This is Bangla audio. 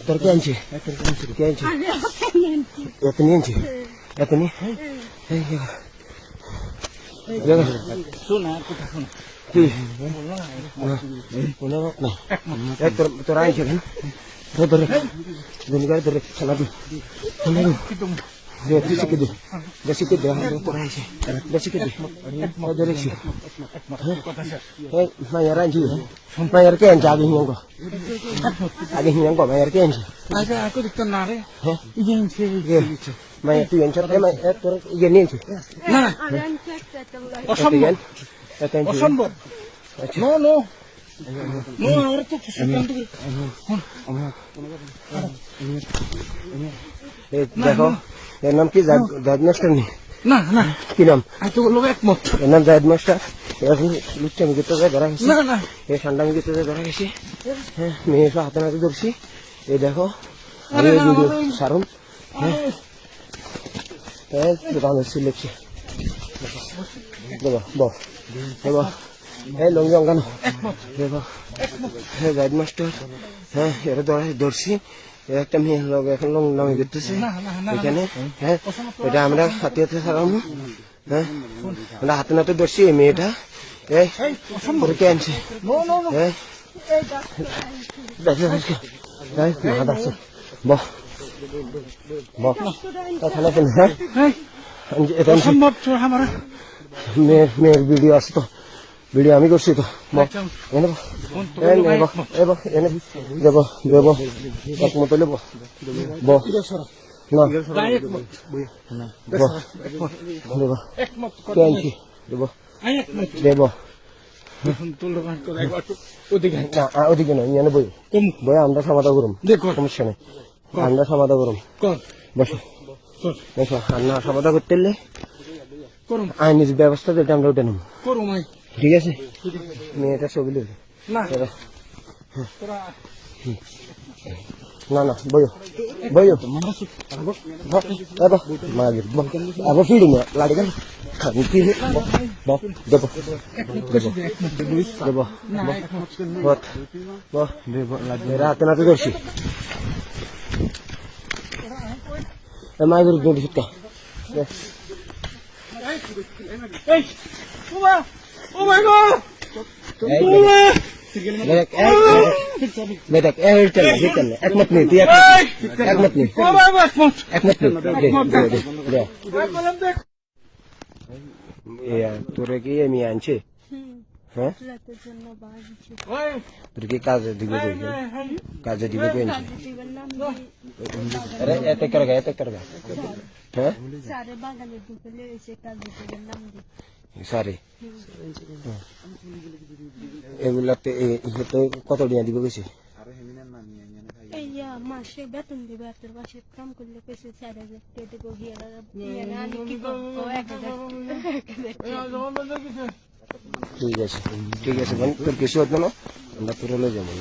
Terkenci. Terkenci. Terkenci. Suna, kita suna. Aku dikenal ya. Yang sih. Mày tuyển cho thế mày tôi yên nhiên chứ. Nah, Osam. Osam bot. No, no. No, ahora tú susukan tuh. देखो ये नाम की जाद मास्टर नहीं Nah, nah. की नाम Itu lo ekmot. ये नाम जाद मास्टर ये लुच्चे में कितना ज़्यादा रहा है Nah, nah. ये ठंडा में कितना ज़्यादा रहा है मेरे साथ हाथ में तो दूसरी ये देखो ये वीडियो सारुम दुकान से लेके देखो देखो ये लोग जो अंगन देखो ये जाद मास्टर है ये दौड़सी একটা মেয়ে লোক এখন লং লং করতেছে এখানে হ্যাঁ এটা আমরা হাতে হাতে সারাম হ্যাঁ আমরা হাতে নাতে ধরছি এই মেয়েটা এই কে আনছে হ্যাঁ বহ বহ এখানে কেন হ্যাঁ মেয়ের ভিডিও আছে তো ভিডিও আমি করছি তো এনে এনে দেবো দেবো এক মতো নেবো বহ না দেবো কে আনছি দেবো দেবো ওদিকে নয় এনে বই বই আমরা সমাধা করুম সমস্যা নেই আমরা সমাধা করুম বসো বসো আমরা সমাধা করতে এলে আইনের ব্যবস্থা যেটা আমরা ওটা নেব ঠিক আছে মেয়েটা ছবি নেবে না না বইও বইও আবার ফিল্ডিং লাড়ি গেল দেবো দেবো রাতে নাতে করছি মায়ের গড়ি শিক্ষা Oh my god! बेटा एक मत नहीं एक मत नहीं তোরে কি আমি আনছি হ্যাঁ তোর কি কাজে দিবে কাজে দিবে কই আরে এত করেগা হ্যাঁ सारे बागाने ढुकले ऐसे काजू के नाम दे সারে এগুলাতে তো কত টাকা দিব কইছে এই মাসে বেতন দিবে তোর মাসে কাম করলে কইছে 4000 টাকা দেবো গিয়া আমি কি করব 1000 ঠিক আছে বোন তোর কিছু হতো না আমরা তোর লয়ে যাবো